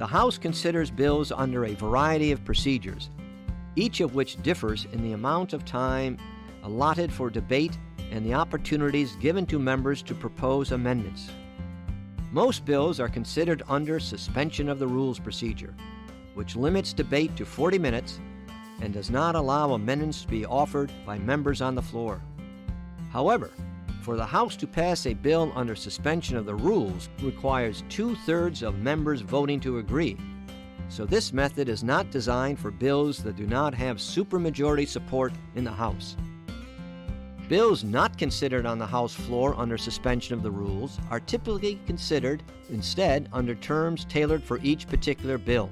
The House considers bills under a variety of procedures, each of which differs in the amount of time allotted for debate and the opportunities given to members to propose amendments. Most bills are considered under suspension of the rules procedure, which limits debate to 40 minutes and does not allow amendments to be offered by members on the floor. However, for the House to pass a bill under suspension of the rules requires 2/3 of members voting to agree, so this method is not designed for bills that do not have supermajority support in the House. Bills not considered on the House floor under suspension of the rules are typically considered instead under terms tailored for each particular bill.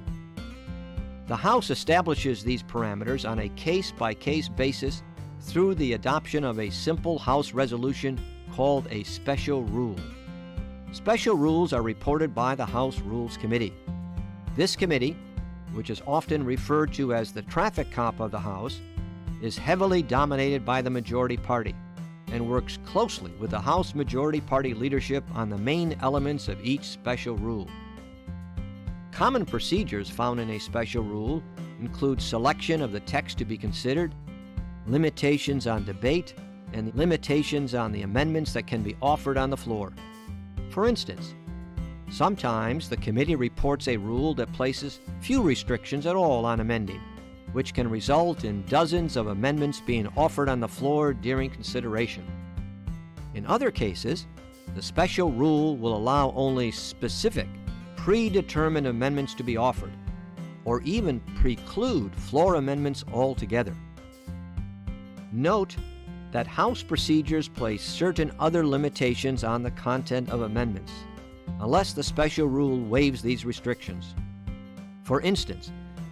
The House establishes these parameters on a case-by-case basis through the adoption of a simple House resolution called a special rule. Special rules are reported by the House Rules Committee. This committee, which is often referred to as the traffic cop of the House, is heavily dominated by the majority party and works closely with the House Majority Party leadership on the main elements of each special rule. Common procedures found in a special rule include selection of the text to be considered, limitations on debate, and limitations on the amendments that can be offered on the floor. For instance, sometimes the committee reports a rule that places few restrictions at all on amending, which can result in dozens of amendments being offered on the floor during consideration. In other cases, the special rule will allow only specific, predetermined amendments to be offered, or even preclude floor amendments altogether. Note that House procedures place certain other limitations on the content of amendments, unless the special rule waives these restrictions. For instance,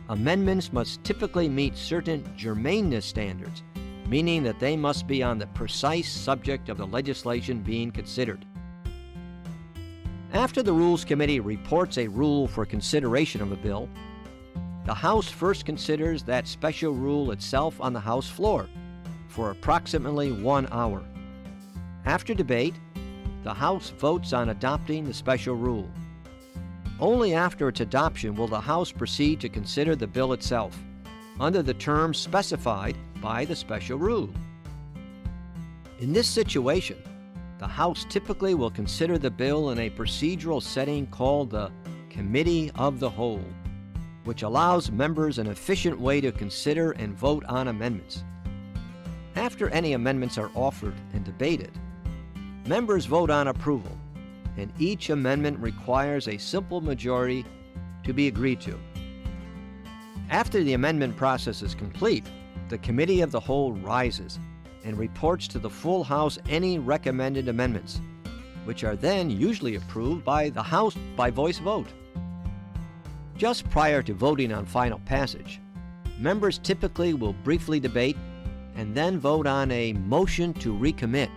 amendments must typically meet certain germaneness standards, meaning that they must be on the precise subject of the legislation being considered. After the Rules Committee reports a rule for consideration of a bill, the House first considers that special rule itself on the House floor for approximately 1 hour. After debate, the House votes on adopting the special rule. Only after its adoption will the House proceed to consider the bill itself, under the terms specified by the special rule. In this situation, the House typically will consider the bill in a procedural setting called the Committee of the Whole, which allows members an efficient way to consider and vote on amendments. After any amendments are offered and debated, members vote on approval, and each amendment requires a simple majority to be agreed to. After the amendment process is complete, the Committee of the Whole rises and reports to the full House any recommended amendments, which are then usually approved by the House by voice vote. Just prior to voting on final passage, members typically will briefly debate and then vote on a motion to recommit,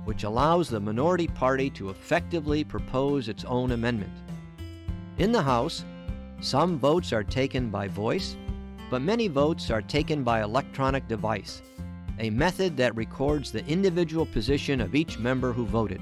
which allows the minority party to effectively propose its own amendment. In the House, some votes are taken by voice, but many votes are taken by electronic device, a method that records the individual position of each member who voted.